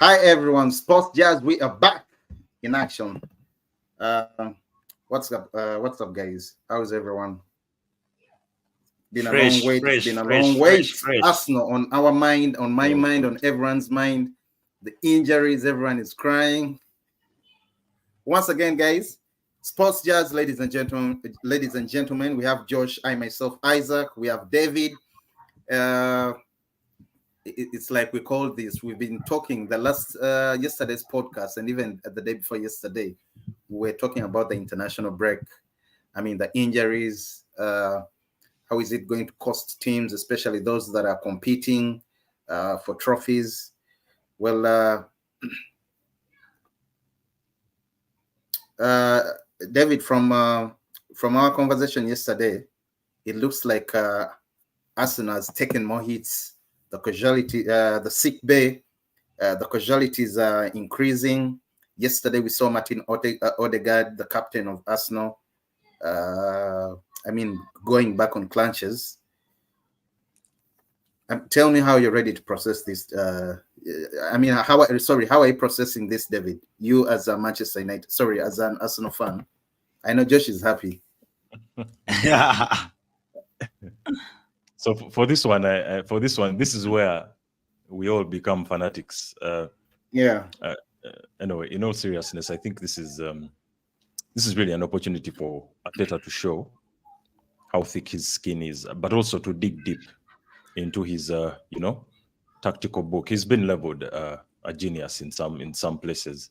Hi everyone, Sports Jazz. We are back in action. Uh, what's up? What's up, guys? How's everyone? Been a long Fresh, wait. It's fresh, been a long fresh, wait. fresh, fresh. Arsenal on our mind, on my Good, mind, on good. everyone's mind. The injuries, everyone is crying. Once again, guys, Sports Jazz, ladies and gentlemen. Ladies and gentlemen, we have Josh, I myself, Isaac. We have David. Uh, it's like we call this. We've been talking the last yesterday's podcast, and even the day before yesterday, we're talking about the international break. I mean, the injuries. How is it going to cost teams, especially those that are competing for trophies? Well, uh, David, from our conversation yesterday, it looks like Arsenal has taken more hits. The sick bay, the casualties are increasing. Yesterday, we saw Martin Odegaard, the captain of Arsenal. I mean, going back on clutches. Tell me how you're ready to process this. I mean, how are you processing this, David? You as a Manchester United, sorry, as an Arsenal fan. I know Josh is happy. So for this one, this is where we all become fanatics. Yeah. Anyway, in all seriousness, I think this is really an opportunity for Arteta to show how thick his skin is, but also to dig deep into his tactical book. He's been labeled a genius in some places,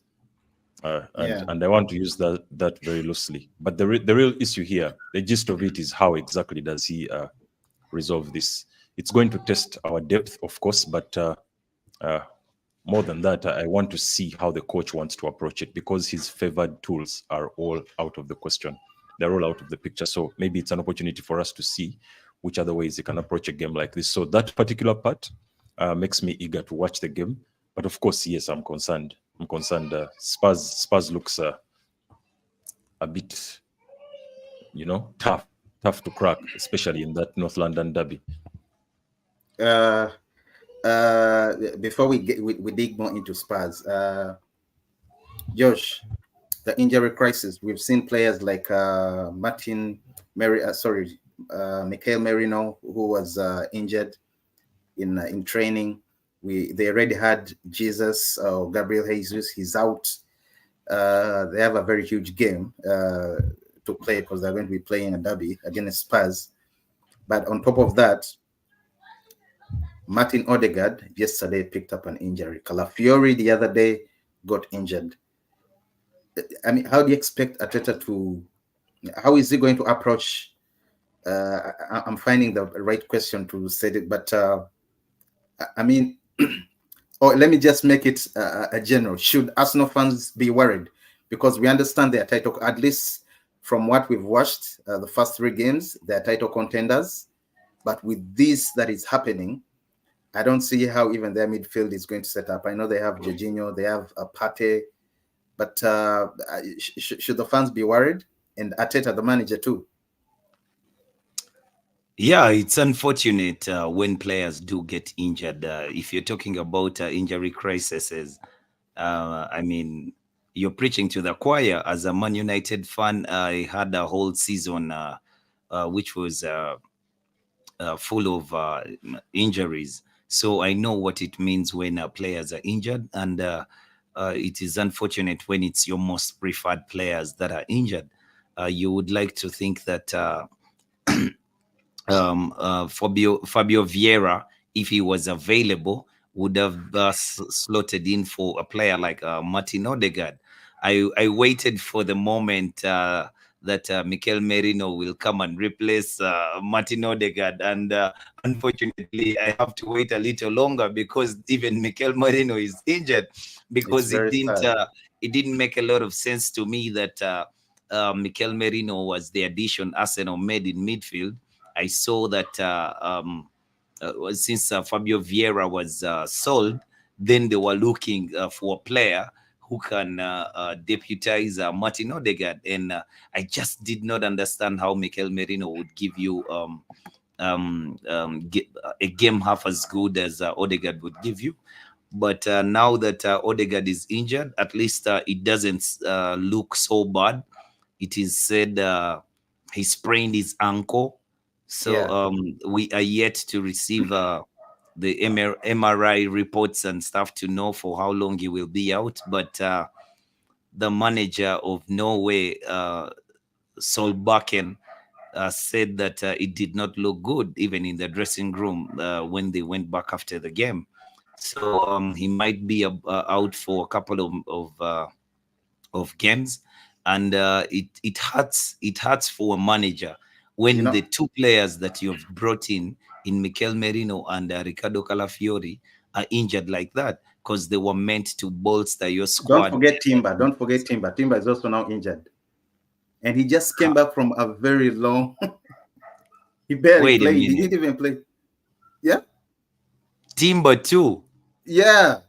and I want to use that very loosely. But the real issue here, the gist of it, is how exactly does he resolve this? It's going to test our depth, of course, but more than that, I want to see how the coach wants to approach it, because his favored tools are all out of the question. They're all out of the picture. So maybe it's an opportunity for us to see which other ways he can approach a game like this. So that particular part makes me eager to watch the game. But of course, yes, I'm concerned. Spurs looks a bit, tough to crack, especially in that North London derby. Before we dig more into Spurs, Josh, the injury crisis. We've seen players like Mikel Merino, who was injured in training. They already had Jesus or Gabriel Jesus. He's out. They have a very huge game to play, because they're going to be playing a derby against Spurs. But on top of that, Martin Odegaard yesterday picked up an injury. Calafiori the other day got injured. I mean, how do you expect Arteta to? How is he going to approach? I'm finding the right question to say it, but I mean, or let me just make it a general. Should Arsenal fans be worried? Because we understand their title, at least from what we've watched, the first 3 games, they're title contenders. But with this that is happening, I don't see how even their midfield is going to set up. I know they have Jorginho, they have Partey, but should the fans be worried? And Arteta, the manager, too. Yeah, it's unfortunate when players do get injured. If you're talking about injury crises, I mean, you're preaching to the choir. As a Man United fan, I had a whole season which was full of injuries. So I know what it means when players are injured, and it is unfortunate when it's your most preferred players that are injured. You would like to think that Fabio Vieira, if he was available, would have slotted in for a player like Martin Odegaard. I waited for the moment that Mikel Merino will come and replace Martin Odegaard, and unfortunately, I have to wait a little longer because even Mikel Merino is injured. Because it didn't make a lot of sense to me that Mikel Merino was the addition Arsenal made in midfield. I saw that since Fabio Vieira was sold, then they were looking for a player who can deputize Martin Odegaard. And I just did not understand how Mikel Merino would give you a game half as good as Odegaard would give you. But now that Odegaard is injured, at least it doesn't look so bad. It is said he sprained his ankle, so Yeah. we are yet to receive the MRI reports and stuff to know for how long he will be out. But the manager of Norway, Solbakken, said that it did not look good even in the dressing room when they went back after the game. So he might be out for a couple of games, and it hurts for a manager You when know, the two players that you have brought in Mikel Merino and Riccardo Calafiori are injured like that, because they were meant to bolster your don't squad. forget Timber. Don't forget Timber. Timber is also now injured. And he just came back from a very long. He barely Wait a played. He minute, didn't even play. Yeah. Timber too. Yeah.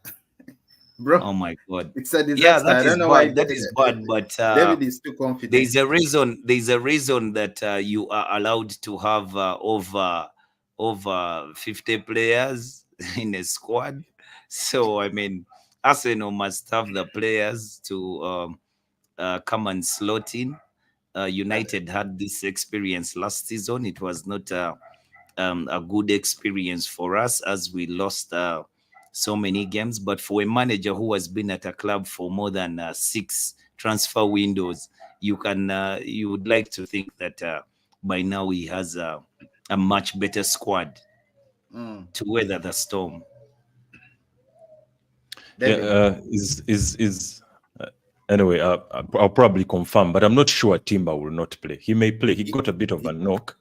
Bro, Oh my God. it's a Yeah, disaster. that I don't is know why bad. That is bad. But David is too confident. there's a reason. There's a reason that you are allowed to have over 50 players in a squad. So I mean, Arsenal must have the players to come and slot in. Uh, United had this experience last season. It was not a good experience for us as we lost so many games. But for a manager who has been at a club for more than 6 transfer windows, you would like to think that by now he has a much better squad mm, to weather the storm. Yeah, David. is anyway. I'll probably confirm, but I'm not sure Timber will not play. He may play. He got a bit of a knock,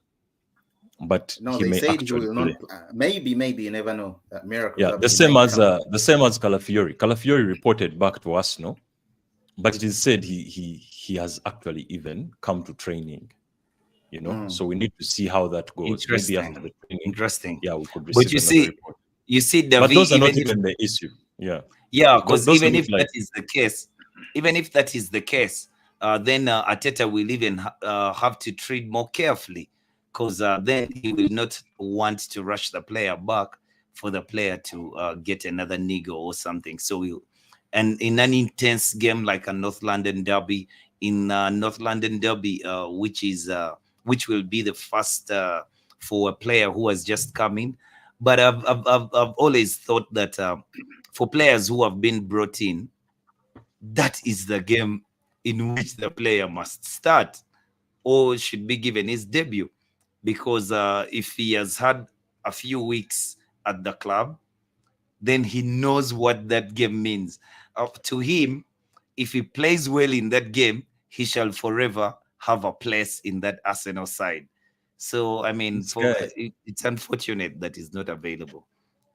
but No, he they may said he actually will play. not. Maybe you never know. Miracles Yeah, happen. He might come back. the same as Calafiori. Calafiori reported back to Arsenal, but it is said he has actually even come to training. So we need to see how that goes. Maybe after Interesting. the training, Interesting. yeah, we could But receive another report. you see, But Davi, those are not even if even the issue. Yeah, yeah, because those even look if like that is the case, even if that is the case, then Ateta will even have to treat more carefully, because then he will not want to rush the player back for the player to get another niggle or something. So, and in an intense game like a North London derby, in North London derby, which will be the first for a player who has just come in. But I've always thought that for players who have been brought in, that is the game in which the player must start or should be given his debut. Because if he has had a few weeks at the club, then he knows what that game means. To him, if he plays well in that game, he shall forever have a place in that Arsenal side. So, I mean, this guy. it's unfortunate that he's not available.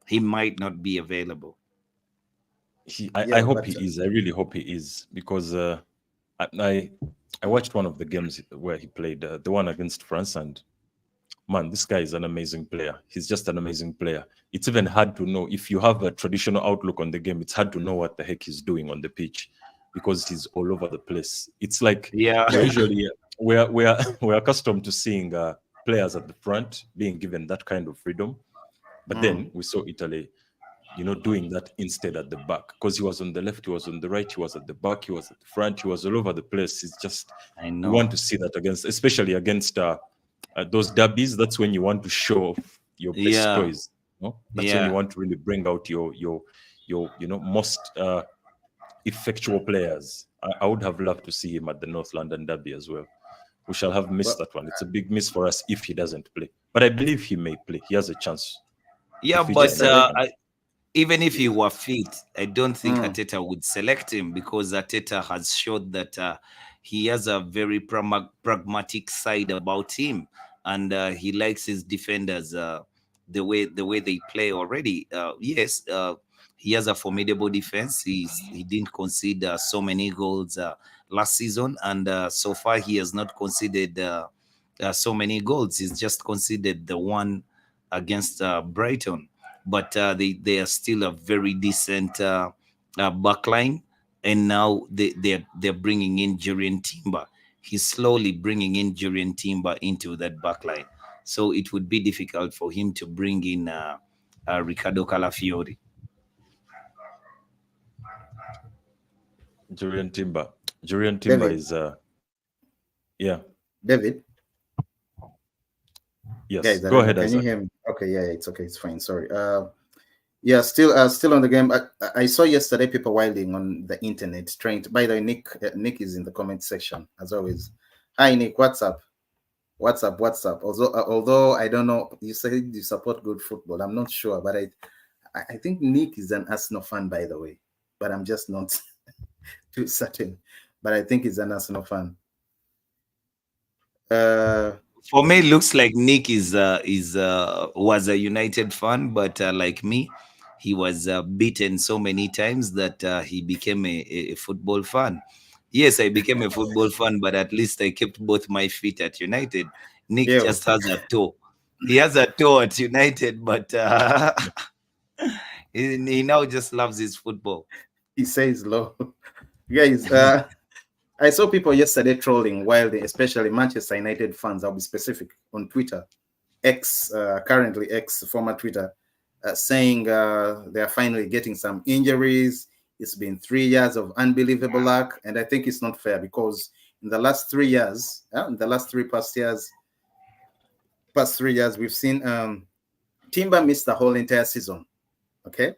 He might not be available. I Yeah, hope but he is. I really hope he is because I, I I watched one of the games where he played, the one against France, and man, this guy is an amazing player. He's just an amazing player. It's even hard to know if you have a traditional outlook on the game. It's hard to know what the heck he's doing on the pitch because he's all over the place. It's like Yeah. usually we're we're accustomed to seeing players at the front being given that kind of freedom, but mm, then we saw Italy, doing that instead at the back because he was on the left, he was on the right, he was at the back, he was at the front, he was all over the place. It's just I we know. want to see that against, especially against those derbies. That's when you want to show off your best Yeah. toys. That's when you Yeah. want to really bring out your most effectual players. I would have loved to see him at the North London derby as well. We shall have missed well, that one. It's a big miss for us if he doesn't play, but I believe he may play. He has a chance to Yeah, feature but in the yesterday, camp. even if he were fit, I don't think mm, Ateta would select him because Ateta has showed that he has a very pragmatic side about him, and he likes his defenders the way they play already. Yes, he has a formidable defense. He didn't concede so many goals last season, and so far he has not conceded so many goals. He's just conceded the one against Brighton, but they are still a very decent backline. And now they're bringing in Jurien Timber. He's slowly bringing in Jurien Timber into that backline. So it would be difficult for him to bring in Riccardo Calafiori. Jurian Timber. Jurian Timber David, is yeah. David. Yeah, Yes. is that Go David? ahead, Can you Isaac. hear me? Okay, yeah, it's okay, it's fine. Sorry. Yeah, still on the game. I saw yesterday people wilding on the internet trying to. By the way, Nick is in the comment section as always. Hi Nick, what's up? What's up? What's up? Although I don't know, you said you support good football. I'm not sure, but I think Nick is an Arsenal fan, by the way, but I'm just not too certain. But I think he's an Arsenal fan. For me, it looks like Nick is was a United fan, but like me, he was beaten so many times that he became a football fan. Yes, I became a football fan, but at least I kept both my feet at United. Nick Yeah, just has a toe. He has a toe at United, but he now just loves his football. he says low. Guys, I saw people yesterday trolling wildly, especially Manchester United fans. I'll be specific on Twitter, X, currently X, former Twitter, saying they are finally getting some injuries. It's been 3 years of unbelievable luck, and I think it's not fair because in the last 3 years, in the last past 3 years, we've seen Timber miss the whole entire season. Okay,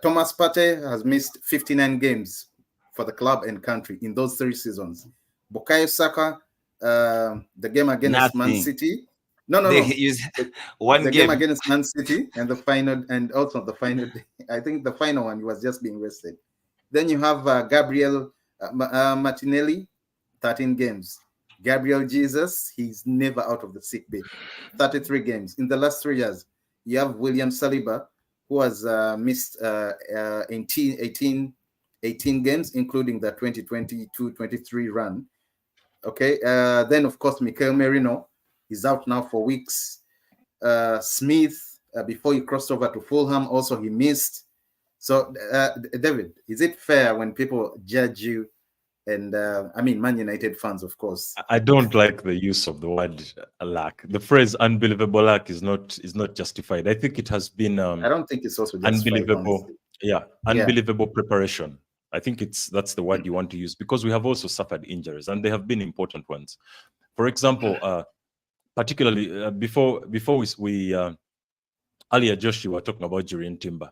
Thomas Partey has missed 59 games for the club and country in those 3 seasons. Bukayo Saka, the game against Man Nothing. City. No. They use one The game game. against Man City and the final, and also the final. I think the final one, he was just being rested. Then you have Gabriel Martinelli, 13 games. Gabriel Jesus, he's never out of the sick bay. 33 games in the last 3 years. You have William Saliba, who has missed 18 games, including the 2022-23 run. Okay, then of course Mikel Merino is out now for weeks. Smith, before he crossed over to Fulham, also he missed. So, David, is it fair when people judge you? And I mean, Man United fans, of course. I don't like the use of the word luck. The phrase "unbelievable luck" is not justified. I think it has been I don't think it's also justified, unbelievable. honestly. Yeah, unbelievable preparation. I think that's the word you want to use because we have also suffered injuries and they have been important ones. For example, particularly before we earlier, Josh, you were talking about Jurian Timber.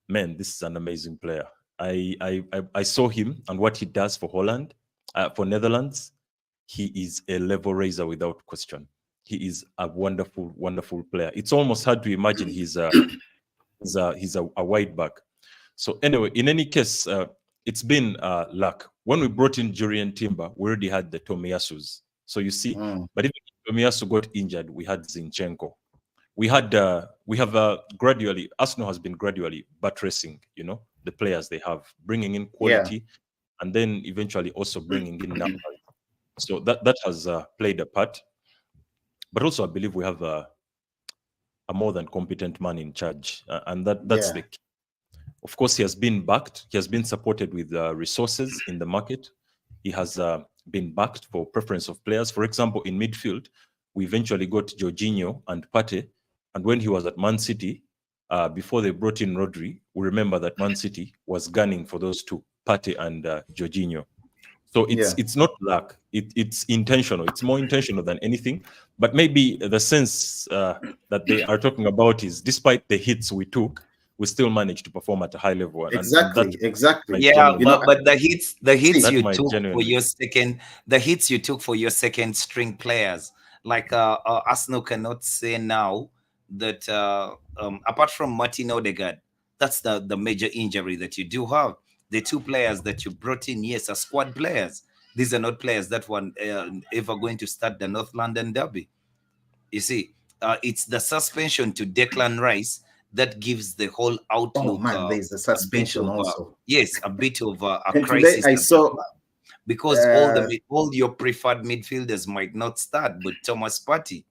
Man, this is an amazing player. I saw him and what he does for Holland, for Netherlands. He is a level raiser without question. He is a wonderful, wonderful player. It's almost hard to imagine he's a wide back. So anyway, in any case, it's been luck. When we brought in Jurian Timber, we already had the Tomiyasus. So you see, but if Tomiyasu got injured, we had Zinchenko. We have gradually, Arsenal has been gradually buttressing, the players they have, bringing in quality, and then eventually also bringing in numbers. So that has played a part. But also, I believe we have a more than competent man in charge, and that's the key. Of course, he has been backed. He has been supported with resources in the market. He has been backed for preference of players. For example, in midfield, we eventually got Jorginho and Partey. And when he was at Man City, before they brought in Rodri, we remember that Man City was gunning for those two, Partey and Jorginho. So it's not luck. It's intentional. It's more intentional than anything. But maybe the sense that they are talking about is, despite the hits we took, we still managed to perform at a high level. Exactly. Yeah, but the hits you took for your second string players, like Arsenal cannot say now that apart from Martin Odegaard, that's the major injury that you do have. The two players that you brought in, yes, are squad players. These are not players that were ever going to start the North London derby. You see, it's the suspension to Declan Rice that gives the whole outlook. Oh man, there's the suspension also. Yes, a bit of a and crisis. Today I saw because all your preferred midfielders might not start, but Thomas Partey.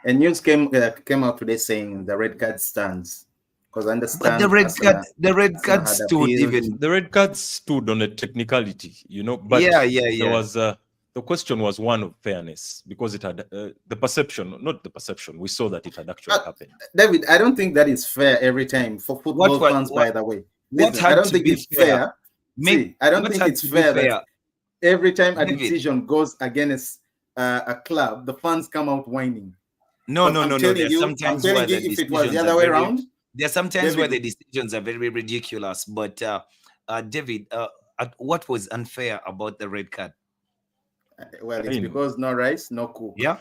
And news came out today saying the red card stands. Because I understand, but the red card stood even. The red card stood on a technicality, But there was the question was one of fairness because it had the perception, not the perception. We saw that it had actually happened. David, I don't think that is fair every time for football fans. By the way, I don't think it's fair. See, I don't What think had it's to be fair that fair, every time a David? decision goes against a club, the fans come out whining. No, But no, no, no. There's I'm sometimes telling where you, the if it was the decisions are other way very. around, There's sometimes where David, the decisions are very ridiculous. But David, what was unfair about the red card? well, I it's mean, because no rice, no cook. Yeah.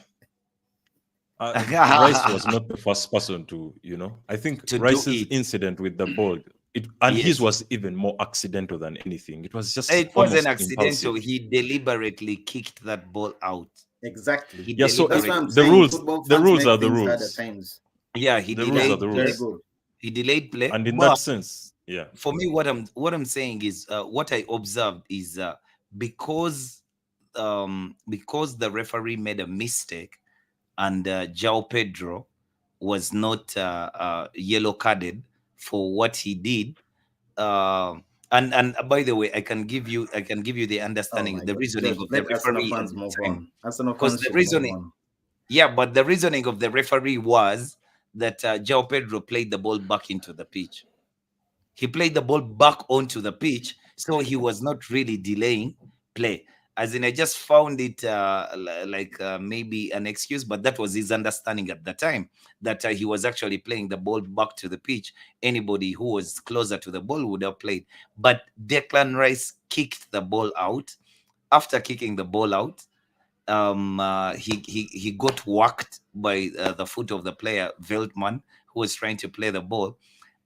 Rice was not the first person to, I think To do Rice's it. incident with the ball, and his Yes. was even more accidental than anything. It was just It wasn't almost accidental. impulsive. He deliberately kicked that ball out. Exactly. He Yeah, so That's why deliberately. I'm the saying rules, football the fans rules make are the things hard at rules. times. Yeah, he The rules are delayed the Very play. rules. good. He delayed play. And in But that sense, yeah. for me, what I'm saying is, what I observed is, because because the referee made a mistake, and João Pedro was not yellow carded for what he did. And by the way, I can give you the Oh understanding, my the God. reasoning Just of the let Arsenal referee at fans the move time. on. Arsenal Because fans the should move reasoning, on. yeah, but the reasoning of the referee was that João Pedro played the ball back into the pitch. He played the ball back onto the pitch, so he was not really delaying play. As in, I just found it like maybe an excuse, but that was his understanding at the time, that he was actually playing the ball back to the pitch. Anybody who was closer to the ball would have played. But Declan Rice kicked the ball out. After kicking the ball out, he got whacked by the foot of the player Veltman, who was trying to play the ball,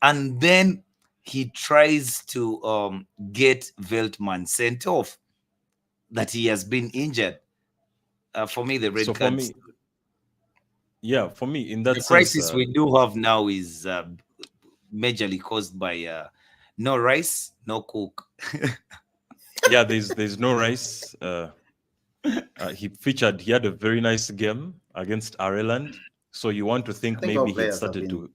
and then he tries to get Veltman sent off, that he has been injured. For me, the So red for cards, me, yeah, for me, in the that sense, crisis we do have now is majorly caused by no rice, no cook. yeah, there's no Rice. He had a very nice game against Ireland. So you want to I think think all maybe he'd players have started been to hit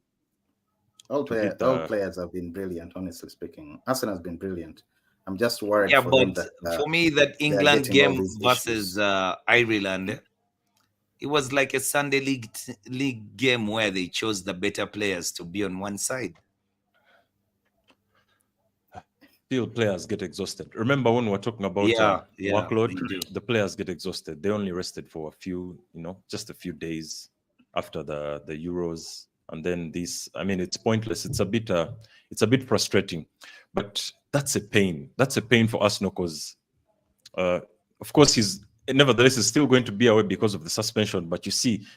all the. players have been brilliant. Honestly speaking, Arsenal has been brilliant. I'm just worried Yeah, for them but that for me, that they are England getting all game these versus issues. Ireland, it was like a Sunday league game where they chose the better players to be on one side. Still, players get exhausted. Remember when we were talking about Yeah, yeah, workload? we do. The players get exhausted. They only rested for a few, just a few days after the Euros, and then this. I mean, it's pointless. It's a bit frustrating, but that's a pain. That's a pain for Arsenal because, of course, he's still going to be away because of the suspension. But you see,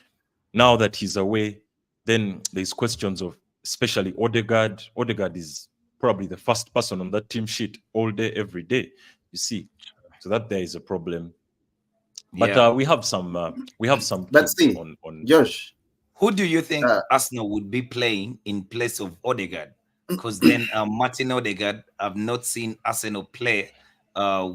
now that he's away, then there's questions of, especially Odegaard. Odegaard is probably the first person on that team sheet all day, every day. You see, so that there is a problem. But Yeah. we have some But kids see, on. Josh, Who do you think uh, Arsenal would be playing in place of Odegaard? Because then Martin Odegaard, I've not seen Arsenal play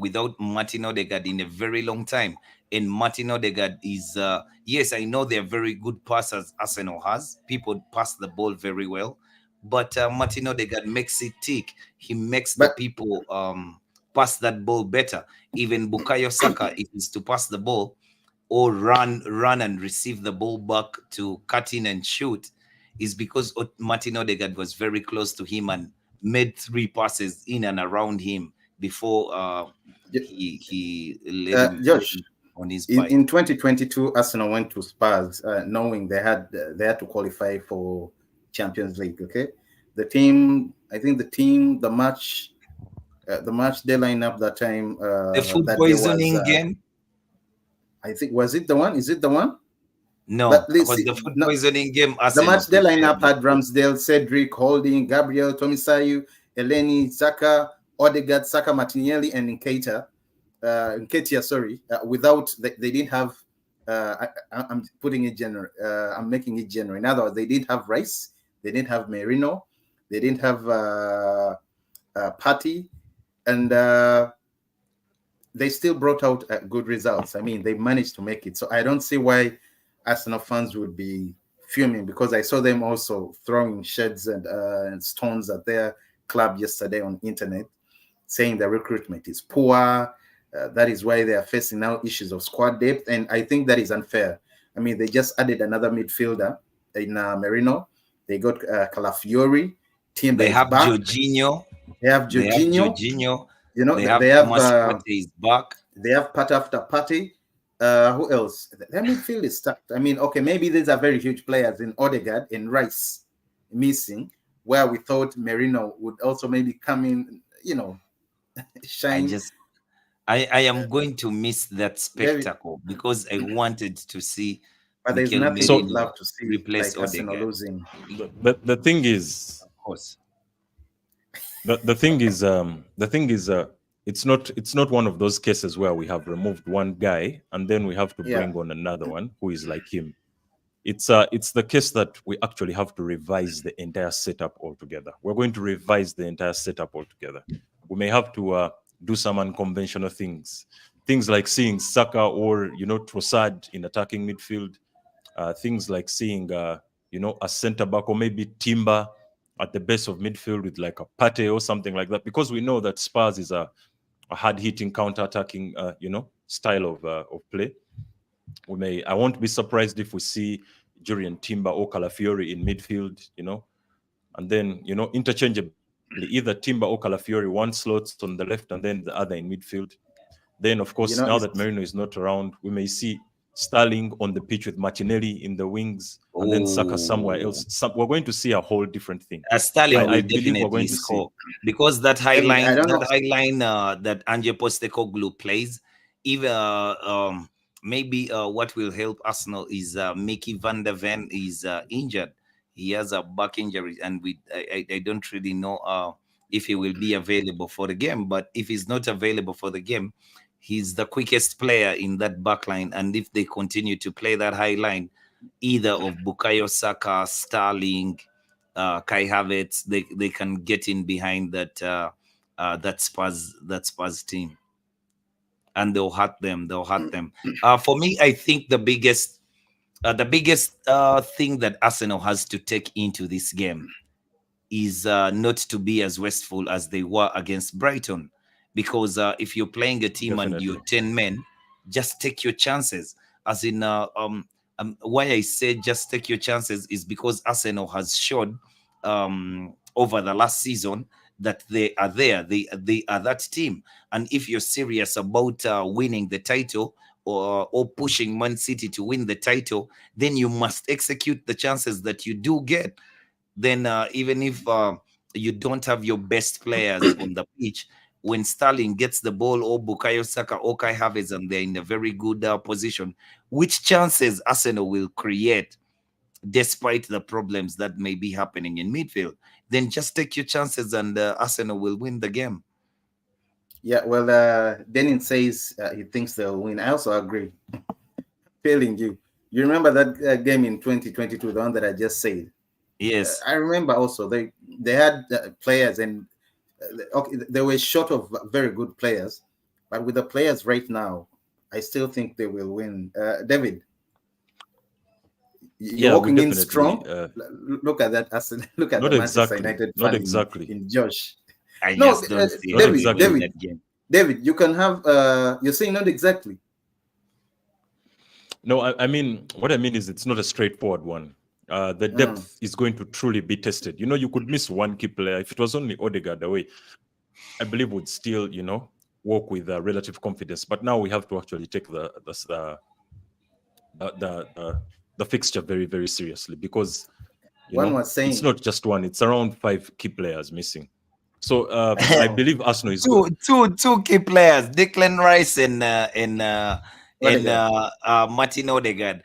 without Martin Odegaard in a very long time. And Martin Odegaard is, yes, I know they're very good passers, Arsenal has. People pass the ball very well. But Martin Odegaard makes it tick. He makes the but people pass that ball better. Even Bukayo Saka, if he's to pass the ball, or run and receive the ball back to cut in and shoot, is because Martin Odegaard was very close to him and made 3 passes in and around him before he let him Josh, on his in, bike. in 2022, Arsenal went to Spurs, knowing they had to qualify for Champions League. Okay, I think the match they lined up that time. The food That there was, poisoning game? I think, was it the one? Is it the one? But No, let's because see. the food No, poisoning game, the Arsenal match they lined prepared up the had food. Ramsdale, Cedric, Holding, Gabriel, Tomisayu, Eleni, Zaka, Odegaard, Saka, Martinelli, and Nketiah, sorry. Without they didn't have. I'm putting it general. I'm making it general. In other words, they didn't have Rice. They didn't have Merino. They didn't have Patty, and they still brought out good results. I mean, they managed to make it. So I don't see why Arsenal fans would be fuming, because I saw them also throwing sheds and stones at their club yesterday on internet, saying the recruitment is poor. That is why they are facing now issues of squad depth, and I think that is unfair. I mean, they just added another midfielder in Merino. They got Calafiori. Timber They is have back. Jorginho. They have They have Jorginho. Jorginho. You know, They have they have Thomas Partey is back. they have part after party. Who else? Their midfield is stacked. I mean, okay, maybe these are very huge players in Odegaard and Rice missing, where we thought Merino would also maybe come in, you know, I shine. just I am going to miss that David, spectacle because I wanted to see but there's Mikel nothing you'd So Merino love to see replace like Arsenal Odegaard. losing. the thing is, Of course. the thing is, it's not one of those cases where we have removed one guy and then we have to Yeah, bring on another one who is like him. It's the case that we actually have to revise the entire setup altogether. We're going to revise the entire setup altogether. We may have to do some unconventional things like seeing Saka or Trossard in attacking midfield, things like seeing a centre back or maybe Timber at the base of midfield with like a Pate or something like that, because we know that Spurs is a hard-hitting counter-attacking style of play. I won't be surprised if we see Jurien Timber or Calafiori in midfield, and then interchangeably either Timber or Calafiori, one slots on the left and then the other in midfield. Then of you course, know, now that Merino is not around, we may see Sterling on the pitch with Martinelli in the wings and then Saka somewhere Oh, else. We're going to see a whole different thing. Sterling I will believe we're definitely going to see. score because that David, I don't know. high line that Ange Postecoglou plays, even maybe what will help Arsenal is Mickey van der Ven is injured. He has a back injury, and I don't really know if he will be available for the game. But if he's not available for the game, he's the quickest player in that back line. And if they continue to play that high line, either of Bukayo Saka, Sterling, Kai Havertz, they can get in behind that Spurs team, and they'll hurt them. They'll hurt them. For me, I think the biggest thing that Arsenal has to take into this game is not to be as wasteful as they were against Brighton, because if you're playing a team and you're Definitely. 10 men, just take your chances. As in, why I say just take your chances is because Arsenal has shown over the last season that they are there. They are that team. And if you're serious about winning the title, or pushing Man City to win the title, then you must execute the chances that you do get. Then even if you don't have your best players on the pitch, when Sterling gets the ball, or Bukayo Saka or Kai Havertz, and they're in a very good position, which chances Arsenal will create despite the problems that may be happening in midfield, then just take your chances and Arsenal will win the game. Yeah, well, Denin says he thinks they'll win. I also agree. Failing you. You remember that game in 2022, the one that I just said? Yes. I remember also they had players, and okay, they were short of very good players, but with the players right now, I still think they will win. David, you're Yeah, we walking in definitely strong. Look at that. Look at the not Manchester exactly, United not fan exactly, in Josh. I No, just don't see not them David, winning exactly. David, that game. David, you can have. You're saying not exactly. No, I mean, what I mean is it's not a straightforward one. The depth is going to truly be tested. You could miss one key player. If it was only Odegaard away, I believe would still, walk with relative confidence. But now we have to actually take the fixture very, very seriously, because One was it's saying, not just one; it's around 5 key players missing. So I oh, believe Arsenal is good. Two key players, Declan Rice and Odegaard. Martin Odegaard.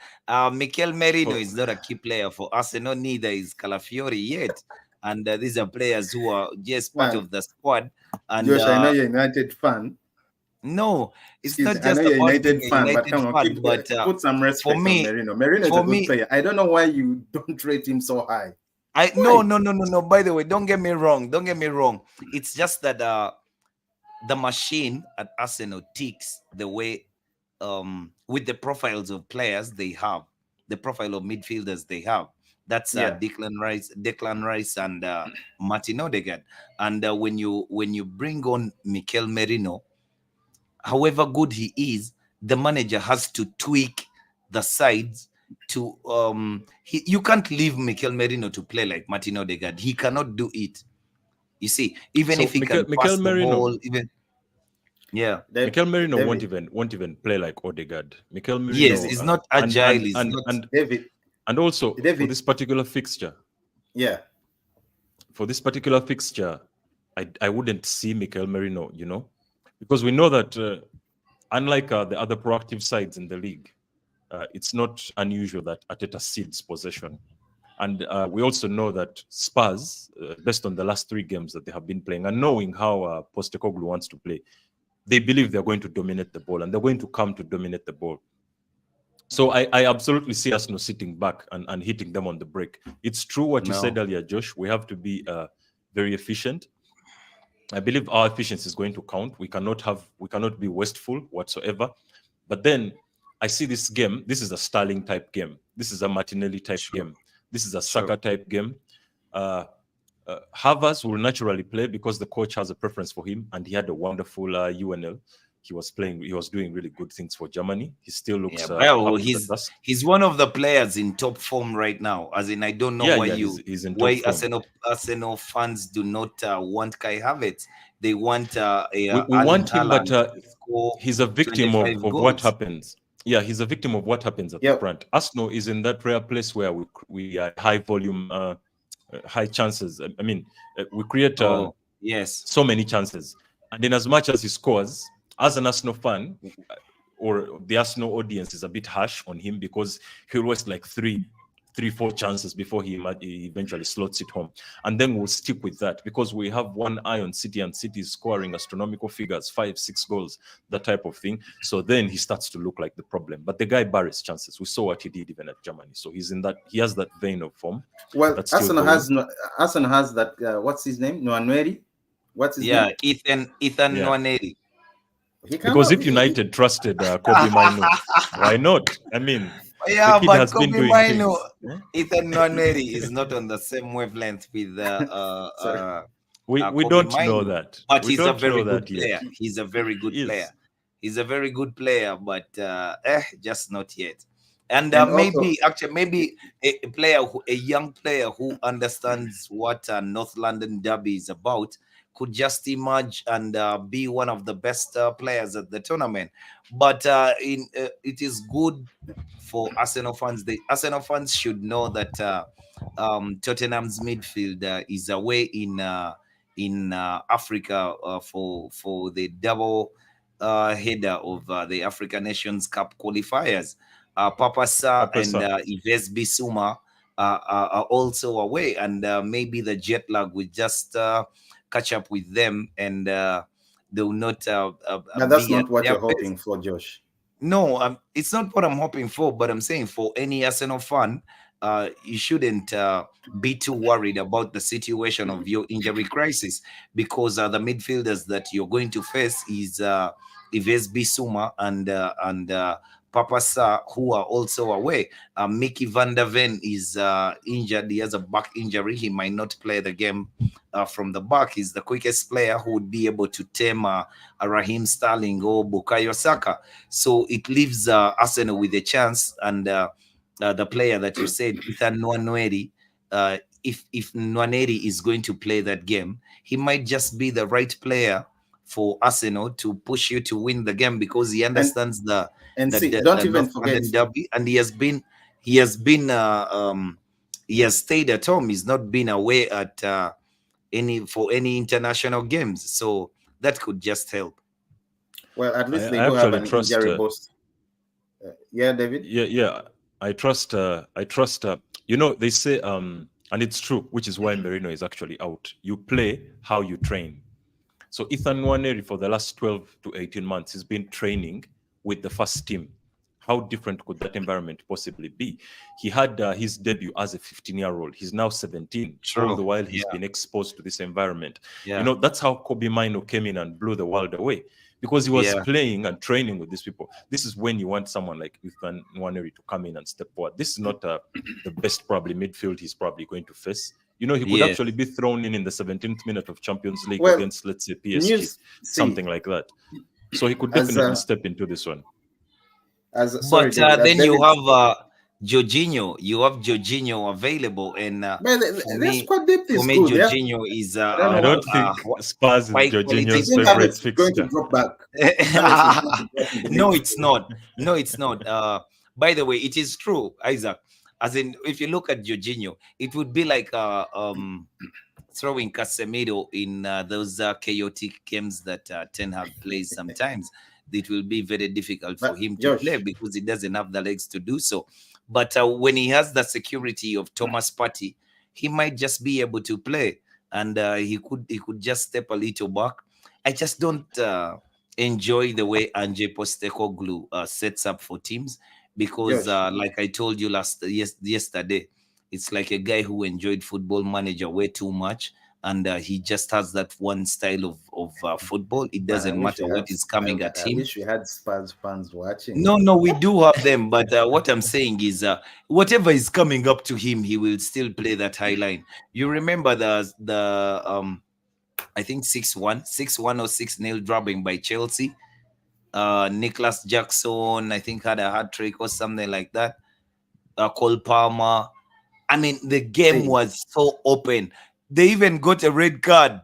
Mikel Merino For, is not a key player for Arsenal, neither is Calafiori yet. And these are players who are just part Man, of the squad. And Josh, I know you're a United fan. no, it's Excuse me, not I know just you're a about being United a fan, but United come on, fan, but put some for respect on me, Merino. Merino is a for good me, player. I don't know why you don't rate him so high. I Why? no. By the way, don't get me wrong. Don't get me wrong. It's just that the machine at Arsenal ticks the way with the profiles of players they have, the profile of midfielders they have. That's Yeah. Declan Rice, and Martin Odegaard. And when you bring on Mikel Merino, however good he is, the manager has to tweak the sides to you can't leave Mikel Merino to play like Martin Odegaard. He cannot do it. You see, even so if he can Mikel pass the Merino, ball, even Yeah. Mikel Merino David, won't even play like Odegaard. Mikel Yes, Merino he's not agile. He's not. and also for David, this particular fixture, yeah. I wouldn't see Mikel Merino, because we know that unlike the other proactive sides in the league, it's not unusual that Arteta cedes possession. And we also know that Spurs, based on the last 3 games that they have been playing, and knowing how Postecoglou wants to play, they believe they're going to dominate the ball, and they're going to come to dominate the ball. So I absolutely see Arsenal sitting back and hitting them on the break. It's true what you said earlier, Josh. We have to be very efficient. I believe our efficiency is going to count. We cannot be wasteful whatsoever. But then I see this game. This is a Sterling type game. This is a Martinelli type game. This is a Saka type game. Havertz will naturally play because the coach has a preference for him, and he had a wonderful UNL. He was doing really good things for Germany. He still looks he's one of the players in top form right now. As in, I don't know why he's in top form. Arsenal fans do not want Kai Havertz. They want we want him, but he's a victim of what happens. Yeah, he's a victim of what happens at the front. Arsenal is in that rare place where we are high volume, high chances. I mean, we create so many chances, and in as much as he scores, as an Arsenal fan, or the Arsenal audience is a bit harsh on him because he'll waste like 3-4 chances before he eventually slots it home. And then we'll stick with that because we have one eye on City, and City is scoring astronomical figures, 5-6 goals, that type of thing. So then he starts to look like the problem. But the guy buries chances. We saw what he did even at Germany. So he has that vein of form. Well, Arsenal has that, what's his name? Nwaneri? What's his name? Ethan Nwaneri. Because if United trusted Kobe Mino, why not? I mean, the kid has been doing things. Ethan Nwaneri is not on the same wavelength with we don't know that. But he's a very good player. He's a very good player. He's a very good player, but just not yet. And maybe a young player who understands what North London Derby is about could just emerge and be one of the best players at the tournament. But it is good for Arsenal fans. The Arsenal fans should know that Tottenham's midfield is away in Africa for the double header of the African Nations Cup qualifiers. Papa Sarr and Yves Bissouma are also away, and maybe the jet lag will just catch up with them, and they will not. Now that's not what you're hoping for, Josh. No, it's not what I'm hoping for, but I'm saying for any Arsenal fan, you shouldn't be too worried about the situation of your injury crisis, because the midfielders that you're going to face is Yves Bissouma and Papa Sarr, who are also away. Mickey van der Ven is injured. He has a back injury. He might not play the game from the back. He's the quickest player who would be able to tame Raheem Sterling or Bukayo Saka. So it leaves Arsenal with a chance. And the player that you said, Ethan Nwaneri, if Nwaneri is going to play that game, he might just be the right player for Arsenal to push you to win the game, because he understands don't even forget derby, and he has stayed at home. He's not been away at any international games, so that could just help. Well, at least they do have an injury post. Yeah, David. Yeah. I trust. They say, and it's true, which is why Merino is actually out. You play how you train. So Ethan Nwaneri, for the last 12 to 18 months, has been training with the first team. How different could that environment possibly be? He had his debut as a 15-year-old. He's now 17. True. All the while he's been exposed to this environment. Yeah. That's how Kobe Mino came in and blew the world away, because he was playing and training with these people. This is when you want someone like Ethan Nwaneri to come in and step forward. This is not the best probably midfield he's probably going to face. He could actually be thrown in the 17th minute of Champions League against, let's say, PSG, something like that. So he could definitely step into this one. Then you have Jorginho, you have Jorginho available, and But for their me, squad depth for is me, good. Jorginho is I don't I know what. don't think Spurs is high I quality Jorginho's think player. favorite Havertz is going to fixture. drop back. Havertz is going to drop in the No, next. it's not. No, it's not. By the way, it is true, Isaac. As in, if you look at Jorginho, it would be like throwing Casemiro in those chaotic games that Ten Hag plays sometimes. It will be very difficult for But him to play Josh, because he doesn't have the legs to do so. But when he has the security of Thomas Partey, he might just be able to play, and he could just step a little back. I just don't enjoy the way Ange Postecoglou sets up for teams because, Josh, like I told you yesterday, it's like a guy who enjoyed Football Manager way too much, and he just has that one style of football. It man, I doesn't wish matter we what had. is coming at I him. wish we had Spurs fans watching. No, no, we do have them, but what I'm saying is, whatever is coming up to him, he will still play that high line. You remember the I think 6-1 or 6-0 dropping by Chelsea. Nicholas Jackson, I think, had a hat trick or something like that. Cole Palmer. I mean, the game See, was so open. They even got a red card.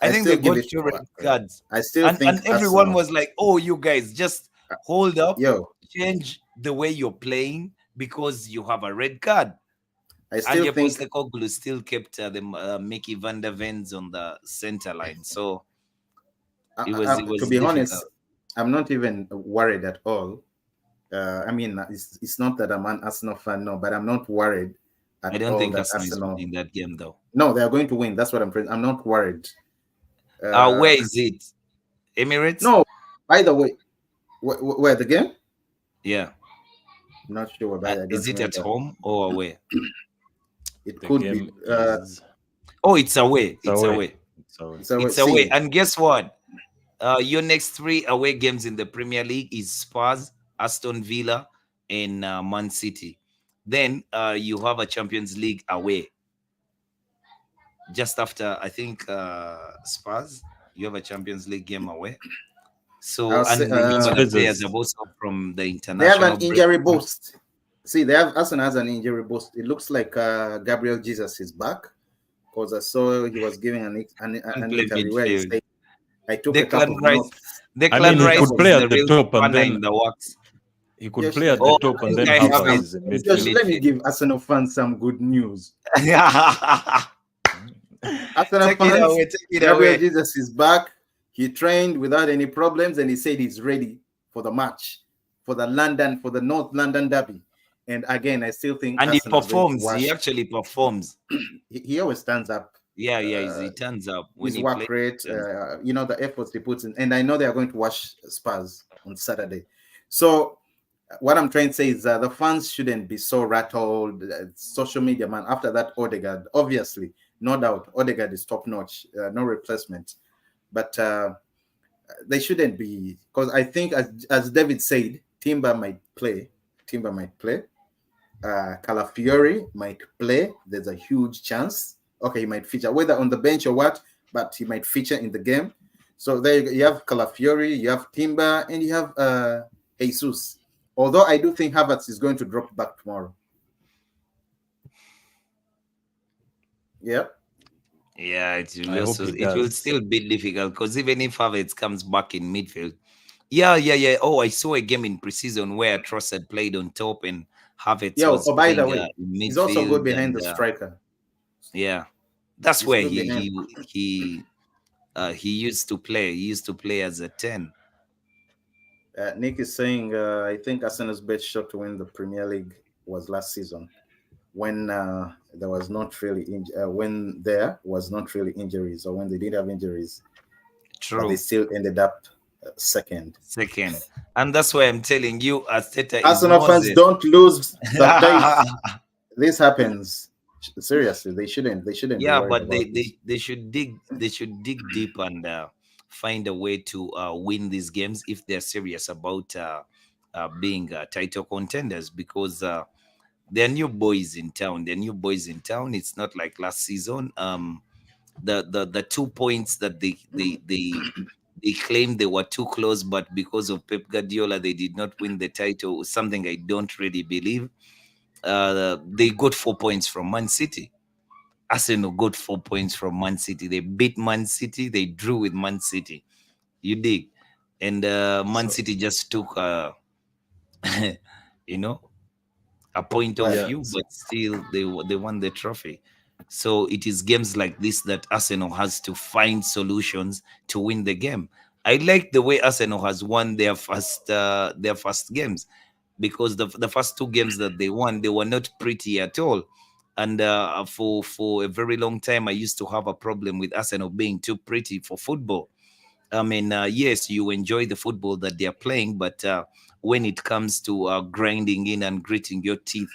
I I think they still give got it. two red cards. I still And think everyone Arsenal. was like, oh, you guys just hold up, Yo, change the way you're playing because you have a red card. I still Anje think. Postecoglou still kept the Mickey van der Vens on the center line. So it To was be honest, difficult. I'm not even worried at all. I mean, it's not that I'm an Arsenal fan, no, but I'm not worried I at don't all think that Arsenal is Arsenal. winning that game though. No, they are going to win. That's what I'm not worried. Where Uh, is it? Emirates? no, either way, where the game? Yeah. I'm not sure, but I Is don't it at remember. home or away? It The could be. game is Oh, it's away. It's away. away. So So It's away. see, And guess what? Your next three away games in the Premier League is Spurs, Aston Villa, and Man City. Then you have a Champions League away. Just after, I think, Spurs, you have a Champions League game away. So, I'll say and remember the players Spurs are also from the they have an international break. injury boost. See, they have Arsenal has an injury boost. It looks like Gabriel Jesus is back because I saw he was giving And an play interview where he midfield. said, "I took a Declan couple of Rice. notes." I mean, Declan he Rice could Couple of play is at the the real top and spanner then in the works. he could Yes, play at the Oh, top and this then guy Havertz Havertz is in is Just in midfield. let me midfield. give Arsenal fans some good news. Take Arsenal it fans, away. Take it Gabriel away. Jesus is back. He trained without any problems, and he said he's ready for the match, for the North London derby. And again, I still think And he Arsenal are going to performs. He wash. actually performs. He always stands up. Yeah, yeah. Uh, He turns up when his he work plays. rate, He turns up. the efforts he puts in, and I know they are going to wash Spurs on Saturday. So what I'm trying to say is the fans shouldn't be so rattled. Social media, man. After that, Odegaard, obviously, no doubt, Odegaard is top notch, no replacement. But they shouldn't be, because I think, as David said, Timber might play. Timber might play. Calafiori might play. There's a huge chance. Okay, he might feature, whether on the bench or what, but he might feature in the game. So there you have Calafiori, you have Timber, and you have Jesus. Although I do think Havertz is going to drop back tomorrow. Yeah. Yeah, I hope he it will does. still be difficult because even if Havertz comes back in midfield, yeah. Oh, I saw a game in preseason where Trossard played on top and Havertz Yeah. was Oh, by the playing way, in he's also good midfield, behind and the striker. yeah, that's He's where good behind. he used to play. He used to play as a 10. Nick is saying, I think Arsenal's best shot to win the Premier League was last season, when there was not really when there was not really injuries, or when they did have injuries, but they True, still ended up second. second, and that's why I'm telling you, Arteta is Arsenal fans, Moses. don't lose the faith. This happens. Seriously, they shouldn't. They shouldn't be Yeah, worried but about this. they should dig deep and find a way to win these games if they're serious about being title contenders, because they're new boys in town. They're new boys in town. It's not like last season. The 2 points that they claimed they were too close, but because of Pep Guardiola, they did not win the title. Something I don't really believe. They got 4 points from Man City. Arsenal got 4 points from Man City. They beat Man City. They drew with Man City. You dig? And Man So City just took, you know, a point well, off Yeah. you, but still they won the trophy. So it is games like this that Arsenal has to find solutions to win the game. I like the way Arsenal has won their first games, because the first two games that they won, they were not pretty at all. And for a very long time, I used to have a problem with Arsenal being too pretty for football. I mean, yes, you enjoy the football that they are playing, but when it comes to grinding in and gritting your teeth,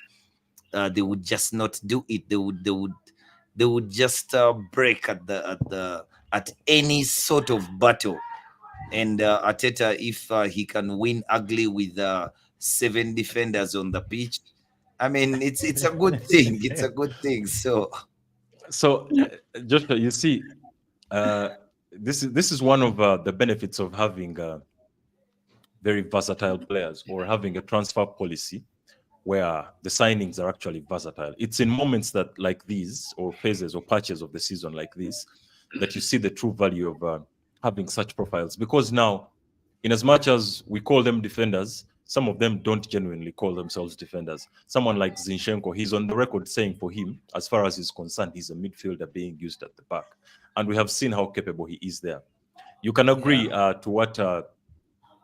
they would just not do it. They would just break at any sort of battle. And Ateta, if he can win ugly with 7 defenders on the pitch, I mean, it's a good thing. It's a good thing. So So, Joshua, you see, uh, this is one of the benefits of having very versatile players, or having a transfer policy where the signings are actually versatile. It's in moments that like these, or phases or patches of the season like this, that you see the true value of having such profiles. Because now, in as much as we call them defenders, some of them don't genuinely call themselves defenders. Someone like Zinchenko, he's on the record saying for him, as far as he's concerned, he's a midfielder being used at the back. And we have seen how capable he is there. You can agree to what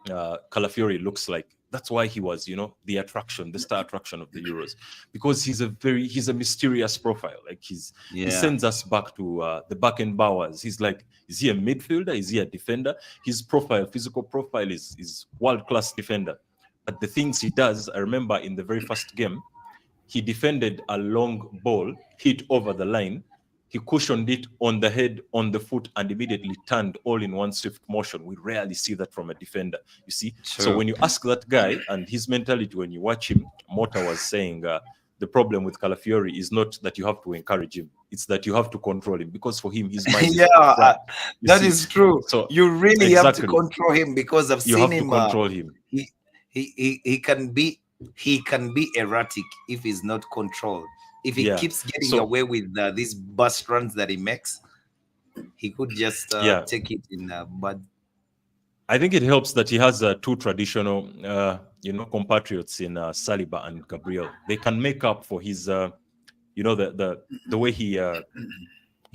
Calafiori looks like. That's why he was, the attraction, the star attraction of the Euros, because he's a mysterious profile. Like he sends us back to the Beckenbauers. He's like, is he a midfielder? Is he a defender? His profile, physical profile, is world-class defender. But the things he does, I remember in the very first game, he defended a long ball, hit over the line. He cushioned it on the head, on the foot, and immediately turned all in one swift motion. We rarely see that from a defender, you see. True. So when you ask that guy and his mentality, when you watch him, Mota was saying the problem with Calafiori is not that you have to encourage him. It's that you have to control him, because for him, his mind is at the front. That is true. So you really have to exactly. control him, because I've You seen have him. to control him. He can be erratic if he's not controlled. If he Yeah. keeps getting So- away with these bust runs that he makes, he could just Yeah. take it in. But I think it helps that he has two traditional, compatriots in Saliba and Gabriel. They can make up for his, the way he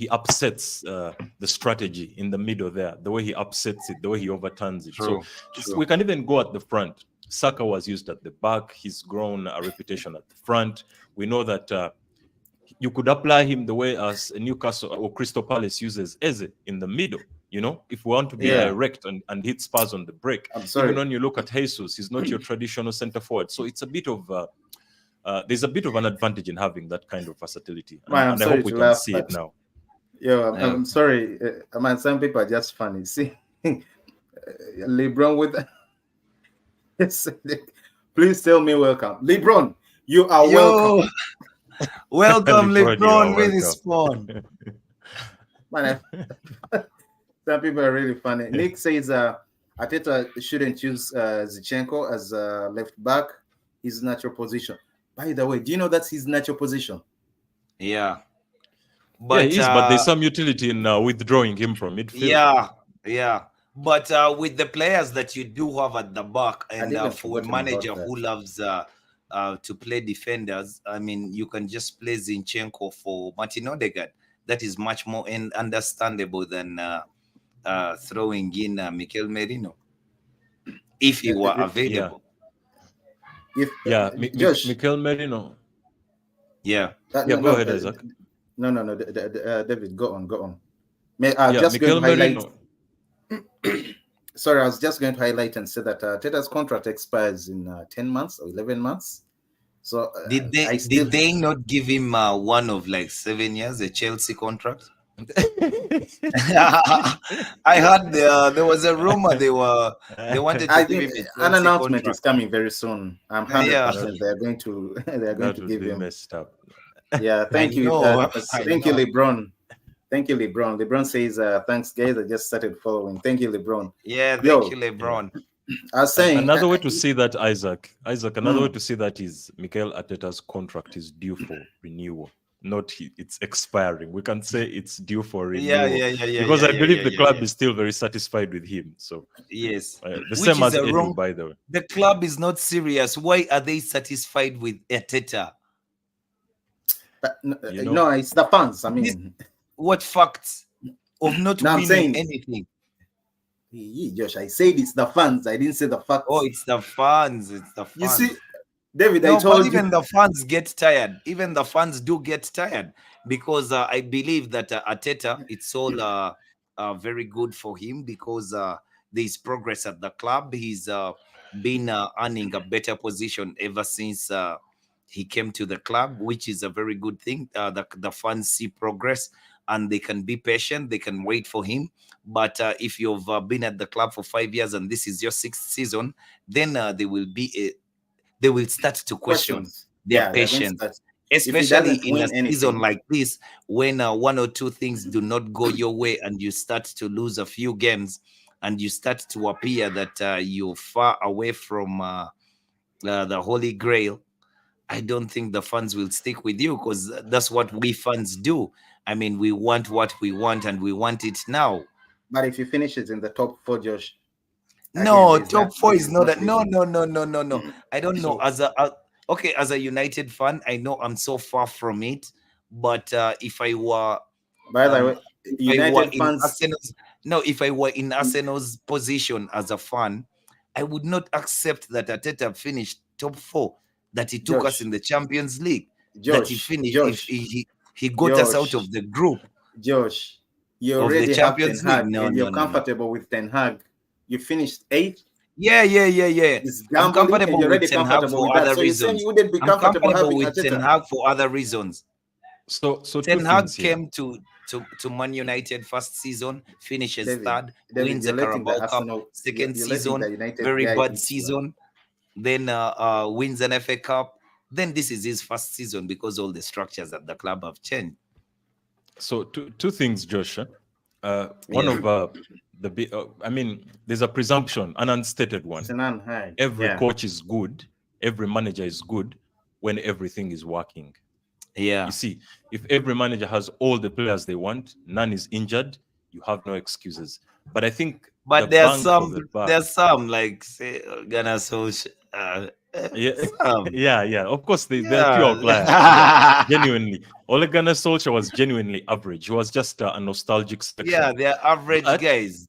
upsets the strategy in the middle there, the way he upsets it, the way he overturns it. True. So we can even go at the front. Saka was used at the back. He's grown a reputation at the front. We know that you could apply him the way as Newcastle or Crystal Palace uses Eze in the middle. If we want to be direct and hit Spurs on the break. Even when you look at Jesus, he's not your traditional center forward. So it's a bit of there's a bit of an advantage in having that kind of versatility. And I hope we can see it now. I'm sorry. Man, some people are just funny. See, LeBron with. Please tell me welcome, LeBron. You are welcome. Welcome, LeBron, LeBron with his phone. Man, some people are really funny. Nick says Arteta shouldn't use Zinchenko as left back. His natural position. By the way, do you know that's his natural position? Yeah. But he is, but there's some utility in withdrawing him from midfield. Yeah. But with the players that you do have at the back, and for a manager who loves to play defenders, I mean, you can just play Zinchenko for Martin Odegaard. That is much more understandable than throwing in Mikel Merino, if he were available. Mikel Merino. Yeah. Go ahead, Isaac. No, David, go on. Mikel Merino. Sorry, I was just going to highlight and say that Teta's contract expires in 10 months or 11 months. So did they not give him one of like 7 years, a Chelsea contract? I heard there was a rumor they wanted to give him an announcement contract. Is coming very soon. I'm 100% they're going to give him. Messed up. Yeah, thank you. Thank you, LeBron. Thank you, LeBron. LeBron says, thanks, guys. I just started following. Thank you, LeBron. Yeah, thank you, LeBron. I was And saying, another way to see that, Isaac, another way to see that is Mikel Arteta's contract is due for renewal. Not it's expiring. We can say it's due for Yeah, renewal yeah, yeah, yeah, because yeah, I yeah, believe yeah, the yeah, club yeah. is still very satisfied with him. So Yes, the which same is as a Edu, wrong. by the way. The club is not serious. Why are they satisfied with Arteta? You know, it's the fans. I This mean, what facts of not no, I'm winning saying, anything? Josh, I said it's the fans. I didn't say the Oh, facts. it's the fans. It's the You see, fans. David, I No, but told you. even the fans get tired. Even the fans do get tired because I believe that Arteta, it's all very good for him because there's progress at the club. He's been earning a better position ever since he came to the club, which is a very good thing. The fans see progress and they can be patient. They can wait for him. But if you've been at the club for 5 years and this is your sixth season, then they will start to question Questions. their Yeah, they're going to patience, start. If he especially doesn't in a win season anything, like this when one or two things do not go your way and you start to lose a few games and you start to appear that you're far away from the Holy Grail. I don't think the fans will stick with you because that's what we fans do. I mean, we want what we want and we want it now. but if he finishes in the top four, Josh, again, No, top four is he's not not that. No, leaving. no, no, no, no, no. I don't know. so Okay, as a United fan, I know I'm so far from it. But By the um way, if I were United in fans, Arsenal's no, if I were in Arsenal's position as a fan, I would not accept that Arteta finished top four, that he took us Josh, in the Champions League, that he Josh, finished if Josh, he got us out Josh, of the group Josh, you of the already have Ten Champions League. Hag No, and you're no, no, no. comfortable with Ten Hag. You finished eighth. Yeah, yeah, yeah, yeah. It's I'm gambling, and comfortable you're with already Ten Hag comfortable for with that. other So you're saying you reasons. wouldn't be I'm comfortable comfortable having with Ten Arteta? Hag for other reasons. so two Ten Hag things here. came to Man United first season, finishes David, third, David, wins the you're letting the Carabao Cup. Arsenal, Second you're letting season, the United very guy bad eat, man. season. Then wins an FA Cup. Then this is his first season because all the structures at the club have changed. So two things, Josh. One Yeah, of I mean, there's a presumption, an unstated one. Sinan Hag, Every yeah. coach is good, every manager is good when everything is working. yeah. You see, if every manager has all the players they want, none is injured, you have no excuses. But I think the But bang for the buck, there's some like say Ghana Solskjaer, yeah, some, yeah. Of course, there are few outliers. Yeah, yeah. genuinely, Ole Gunnar Solskjaer was genuinely average. He was just a nostalgic Yeah, selection. they're average But guys.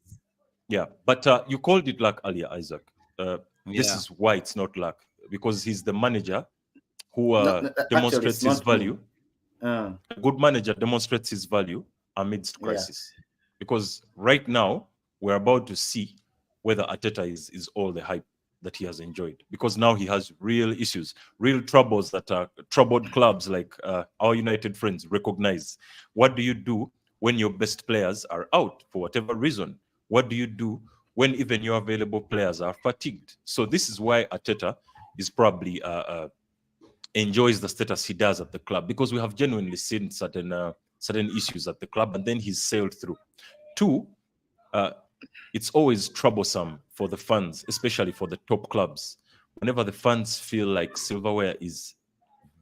yeah, but you called it luck earlier, Isaac. This Yeah. is why it's not luck because he's the manager who No, actually, it's demonstrates his not me. value. A good manager demonstrates his value amidst Yeah, crisis. Because right now, we're about to see whether Arteta is all the hype that he has enjoyed. Because now he has real issues, real troubles that troubled clubs like our United friends recognize. What do you do when your best players are out for whatever reason? What do you do when even your available players are fatigued? So this is why Arteta is probably enjoys the status he does at the club because we have genuinely seen certain issues at the club and then he's sailed through. Two, it's always troublesome for the fans, especially for the top clubs. Whenever the fans feel like silverware is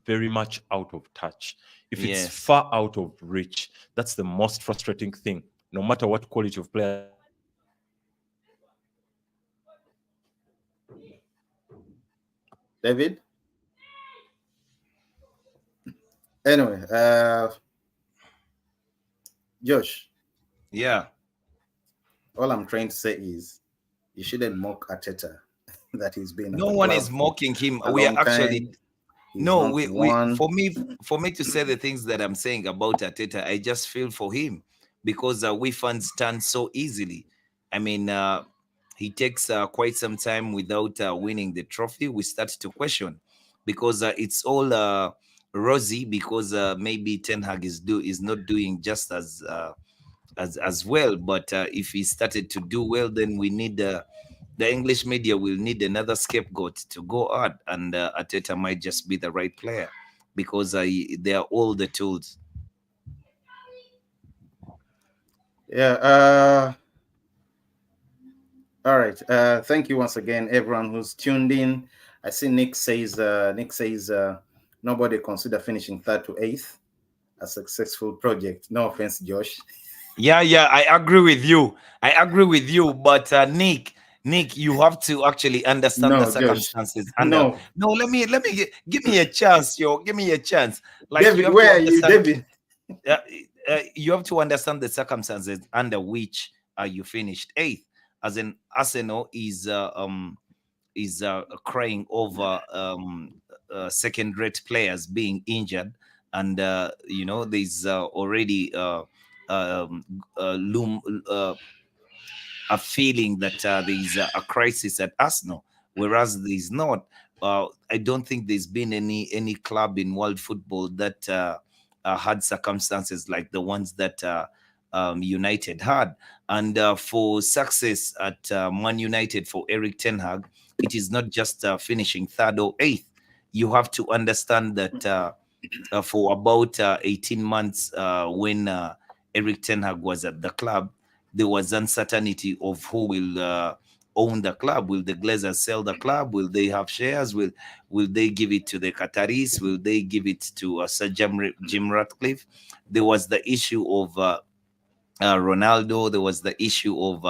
very much out of touch, if it's Yes. far out of reach, that's the most frustrating thing. No matter what quality of players you have, if the fans feel like silverware is out of touch, David. Anyway, Josh, Yeah. all I'm trying to say is you shouldn't mock Arteta that he's been at No the one club is for mocking him. a We are long actually time. He's no, not we won. for me to say the things that I'm saying about Ateta, I just feel for him because we fans turn so easily. I mean, he takes quite some time without winning the trophy. We start to question because it's all rosy because maybe Ten Hag is not doing just as well. But if he started to do well, then we need the English media will need another scapegoat to go out, and Ateta might just be the right player because they are all the tools. Yeah. All right. Thank you once again, everyone who's tuned in. I see Nick says nobody consider finishing third to eighth a successful project. No offense, Josh. Yeah, yeah, I agree with you. I agree with you. But Nick, you have to actually understand the No, Josh. circumstances under. No, No, give me a chance, yo. Give me a chance. Like you David. have to Where are you, understand. David? Uh, you have to understand the circumstances under which you finished eighth. As in, Arsenal is crying over second-rate players being injured, and there's already loom a feeling that there is a crisis at Arsenal, whereas there is not. I don't think there's been any club in world football that had circumstances like the ones that United had. And for success at Man United for Eric Ten Hag, it is not just finishing third or eighth. You have to understand that for about 18 months when Eric Ten Hag was at the club, there was uncertainty of who will own the club. Will the Glazers sell the club? Will they have shares? Will they give it to the Qataris? Will they give it to Sir Jim Ratcliffe? There was the issue of Ronaldo. There was the issue of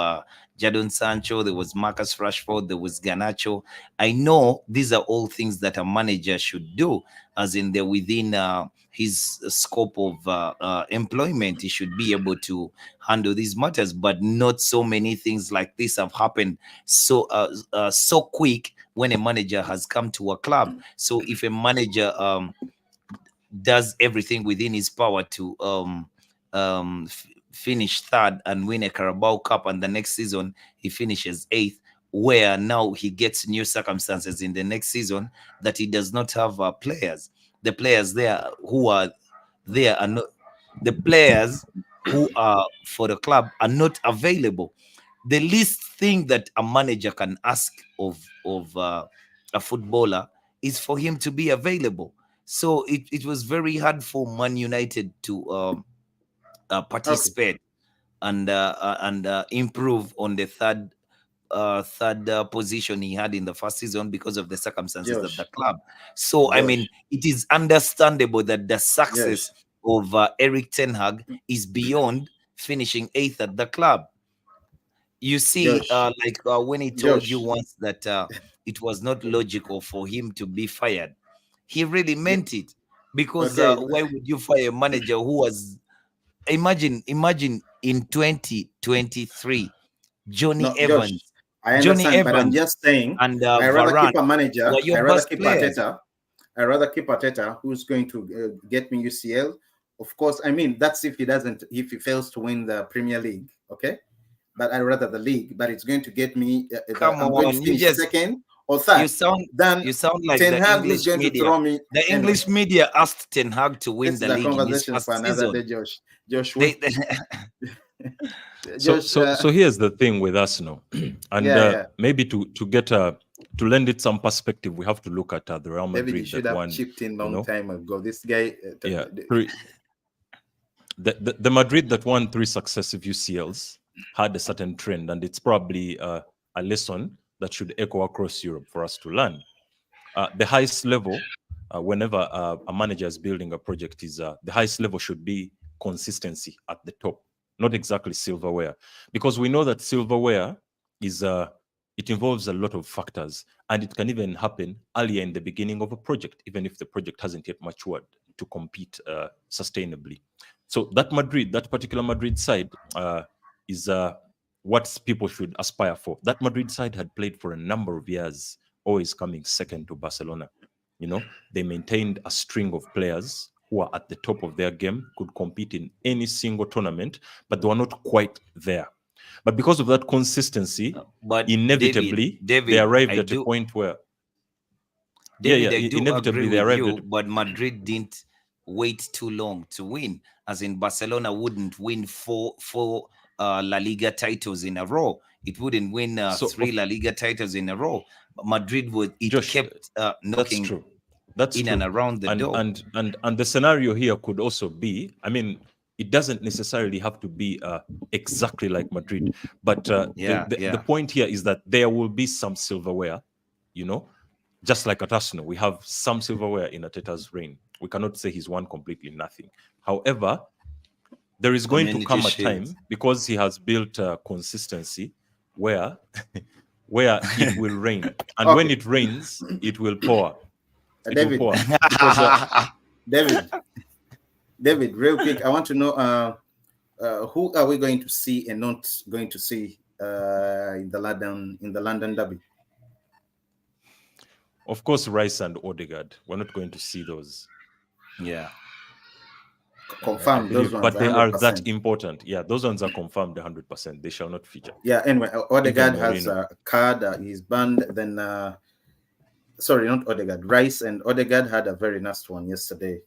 Jadon Sancho. There was Marcus Rashford. There was Garnacho. I know these are all things that a manager should do, as in they're within his scope of employment. He should be able to handle these matters, but not so many things like this have happened so quick when a manager has come to a club. So if a manager does everything within his power to finish third and win a Carabao Cup, and the next season he finishes eighth, where now he gets new circumstances in the next season that he does not have players. The players there are not the players who are for the club are not available. The least thing that a manager can ask of a footballer is for him to be available. So it was very hard for Man United to Okay, participate and improve on the third position he had in the first season because of the circumstances at the Josh. club. So I mean, Josh. it is understandable that the success Josh. of Eric Ten Hag is beyond finishing eighth at the club. You see, Josh. when he told you Josh. once that it was not logical for him to be fired, he really Yeah, meant it. Because okay. why would you fire a manager who was imagine in 2023, No, Johnny Josh. Evans, I Johnny understand, but I'm Evans just saying and I rather Varane keep a manager. were your I rather best keep players. Ateta. I rather keep Ateta, who's going to get me UCL. Of course, I mean that's if he fails to win the Premier League, okay. But I rather the league. But it's going to get me. Come I'm going to on, finish second or third. you sound Then you sound like Ten the Hag, who's English going to media. throw me The anyway. English media asked Ten Hag to win This the is a league in his conversation for first another season. day, Josh. Josh, They So Josh. so so here's the thing with Arsenal, and Yeah. maybe to get to lend it some perspective, we have to look at the Real David, you Madrid should that have won. chipped in You long know, time ago. This guy. yeah, the Madrid that won 3 successive UCLs had a certain trend, and it's probably a lesson that should echo across Europe for us to learn. The highest level, whenever a manager is building a project, is the highest level should be consistency at the top, not exactly silverware, because we know that silverware is it involves a lot of factors, and it can even happen earlier in the beginning of a project, even if the project hasn't yet matured to compete sustainably. So that particular Madrid side is what people should aspire for. That Madrid side had played for a number of years, always coming second to Barcelona. You know, they maintained a string of players who are at the top of their game, could compete in any single tournament, but they were not quite there. But because of that consistency, but inevitably they David, arrived at a point where, I do agree inevitably they with arrived you, at. but Madrid didn't wait too long to win. As in Barcelona wouldn't win four La Liga titles in a row. It wouldn't win So, three La Liga titles in a row. But Madrid would. It Josh, kept that's knocking true. That's in and true. around the door. And the scenario here could also be, I mean, it doesn't necessarily have to be exactly like Madrid. But the point here is that there will be some silverware, just like at Arsenal. We have some silverware in Arteta's reign. We cannot say he's won completely nothing. However, there is going to come a time, because he has built consistency, where it will rain. And when it rains, it will pour. David, David, real quick, I want to know who are we going to see and not going to see in the London derby? Of course, Rice and Odegaard. We're not going to see those. Yeah. Confirmed those ones, but they 100%. Are that important. Yeah, those ones are confirmed 100%. They shall not feature. Yeah, anyway, Odegaard has a card, he's banned. Then sorry, not Odegaard, Rice and Odegaard had a very nasty one yesterday.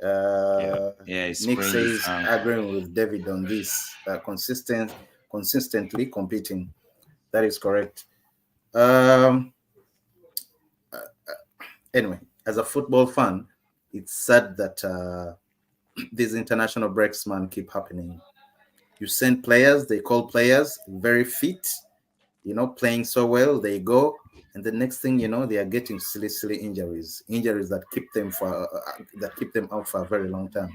Nick says agreeing with David on this, consistently competing. That is correct. Anyway, as a football fan, it's sad that these international breaks, man, keep happening. You send players, they call players very fit, playing so well, they go, and the next thing you know, they are getting silly injuries that keep them out for a very long time.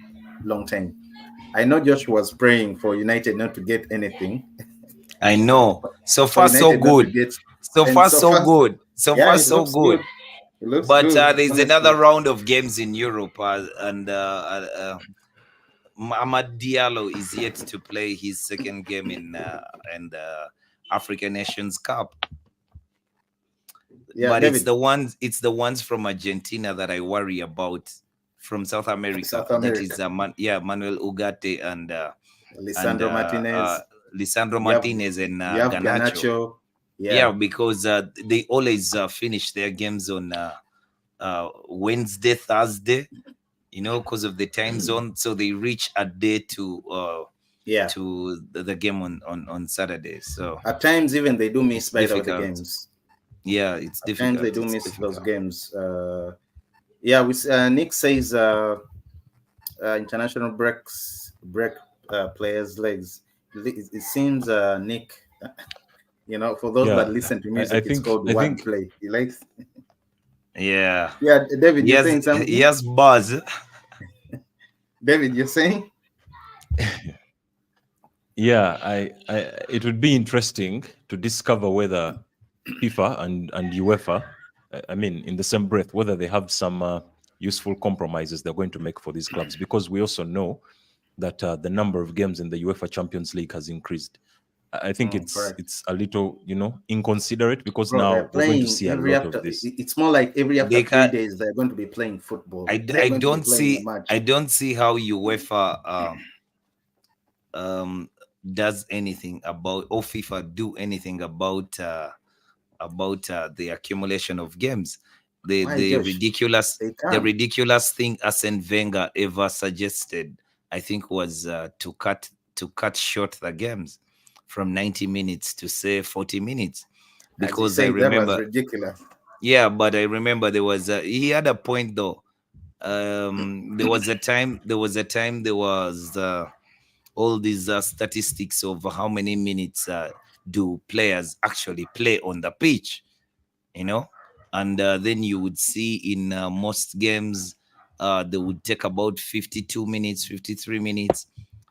I know Josh was praying for United not to get anything. I know. So far, so good. So far, so good. So far, so good. But there's another round of games in Europe, and Amad Diallo is yet to play his second game in the African Nations Cup. Yeah, but David, it's the ones from Argentina that I worry about. From South America. That is Manuel Ugarte and Lisandro Martinez. Lisandro Martinez and Garnacho. Yeah, because they always finish their games on Wednesday, Thursday, because of the time zone. So they reach a day to the game on Saturday. So at times even they do miss by the games. Yeah, it's difficult. At times they do miss those games. Nick says international break players' legs. It seems Nick, for those that listen to music, it's called wordplay. He likes. Yeah. Yeah, David, you're saying something? Yes, buzz. David, you're saying? Yeah, it would be interesting to discover whether FIFA and UEFA, I mean, in the same breath, whether they have some useful compromises they're going to make for these clubs, because we also know that the number of games in the UEFA Champions League has increased. I think it's a little, inconsiderate, because now we're going to see a lot of this. It's more like every after 3 days they're going to be playing football. I don't see how UEFA does anything about, or FIFA do anything about the accumulation of games. The ridiculous thing Arsene Wenger ever suggested, I think, was to cut short the games from 90 minutes to say 40 minutes, because I remember that was ridiculous. Yeah, but I remember there was he had a point though. There was a time there was all these statistics of how many minutes do players actually play on the pitch, and then you would see in most games they would take about 52 minutes, 53 minutes,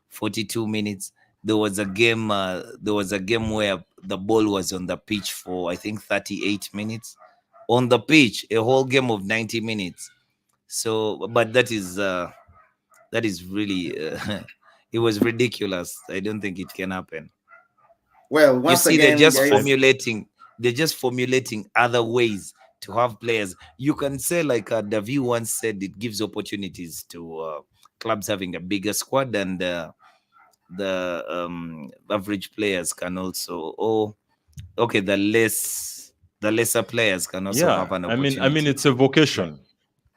42 minutes. There was a game where the ball was on the pitch for, I think, 38 minutes on the pitch, a whole game of 90 minutes. So, but that is really it was ridiculous. I don't think it can happen. Well, once again, they're just formulating other ways to have players. You can say, like Davi once said, it gives opportunities to clubs having a bigger squad, and the average players can also, the lesser players can also have an opportunity. I mean, it's a vocation.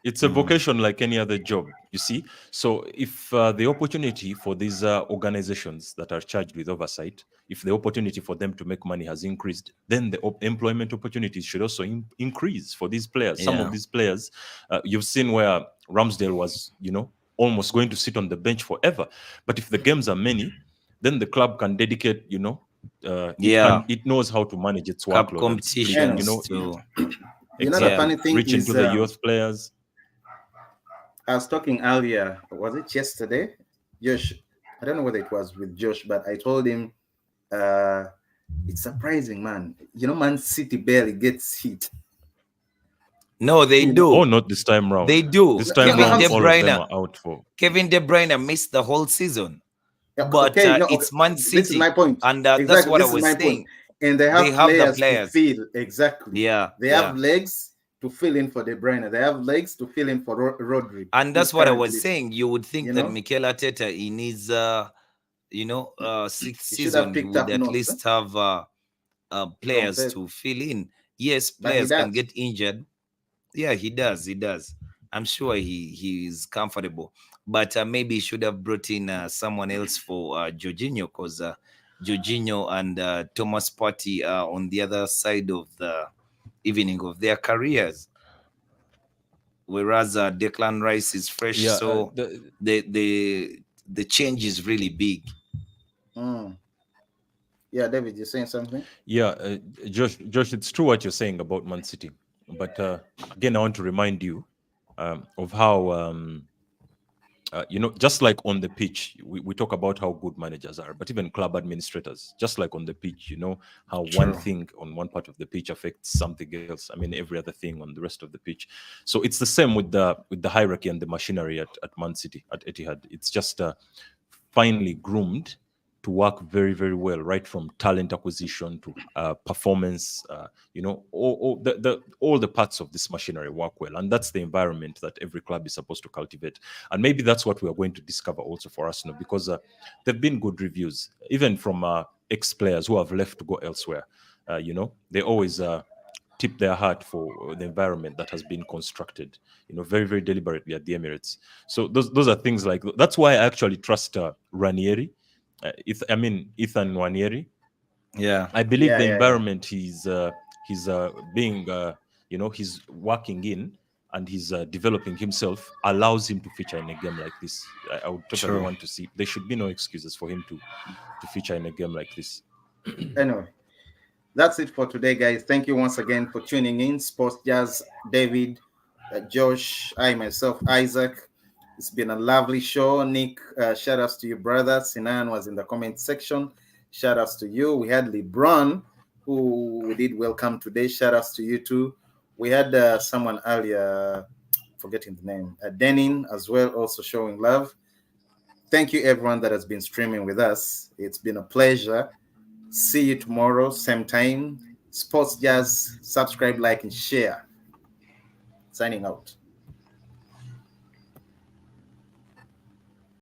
It's a vocation like any other job, you see. So if the opportunity for these organizations that are charged with oversight, if the opportunity for them to make money has increased, then the employment opportunities should also increase for these players. Some of these players, you've seen where Ramsdale was, almost going to sit on the bench forever. But if the games are many, then the club can dedicate, Yeah, it knows how to manage its cup workload and split, competitions too. The Yeah, exactly, funny thing reach is, into the youth players. I was talking earlier, was it yesterday? Josh, I don't know whether it was with Josh, but I told him, uh, it's surprising, man. Man City barely gets hit. no, they You know, Oh, do. not this time round. They do. This no, time no, Kevin round, De all of them Bruyne, are out for. Kevin De Bruyne missed the whole season, but okay, no, okay. it's Man This is my City, point. and that's Exactly, what I this is was my point. saying. And they They have have the players to players. fill. Exactly, Yeah, they have yeah. legs to fill in for De Bruyne. They have legs to fill in for Rodri, And who's that's what I was currently, saying. You would think you that know, Mikel Arteta in his sixth he should have season, he picked would up at notes, least have players compared, to fill in. Yes, but he players can does. get injured. Yeah, he does. He does. I'm sure he is comfortable, but maybe he should have brought in someone else for Jorginho, because Jorginho and Thomas Partey are on the other side of the evening of their careers, whereas Declan Rice is fresh. Yeah, So the change is really big. Mm. Yeah, David, you're saying something? yeah, Josh, it's true what you're saying about Man City, but again, I want to remind you of how just like on the pitch, we talk about how good managers are, but even club administrators, just like on the pitch, how one True. thing on one part of the pitch affects something else. I mean, every other thing on the rest of the pitch. So it's the same with the hierarchy and the machinery at Man City, at Etihad. It's just finely groomed to work very, very well, right from talent acquisition to performance. All the parts of this machinery work well, and that's the environment that every club is supposed to cultivate. And maybe that's what we are going to discover also for Arsenal, because there've been good reviews, even from ex-players who have left to go elsewhere. They always tip their hat for the environment that has been constructed, very, very deliberately at the Emirates. So those are things like that's why I actually trust Ranieri. Ethan Ranieri. Yeah. I believe Yeah, the yeah, yeah. environment he's being he's working in, and he's developing himself, allows him to feature in a game like this. I would totally True. want to see. There should be no excuses for him to feature in a game like this. Anyway, that's it for today, guys. Thank you once again for tuning in. Sports Jazz, David, Josh, I myself, Isaac. It's been a lovely show. Nick, shout outs to you, brother. Sinan was in the comment section. Shout outs to you. We had LeBron, who we did welcome today. Shout outs to you too. We had someone earlier, forgetting the name, Denin as well, also showing love. Thank you, everyone that has been streaming with us. It's been a pleasure. See you tomorrow, same time. Sports Jazz, subscribe, like, and share. Signing out.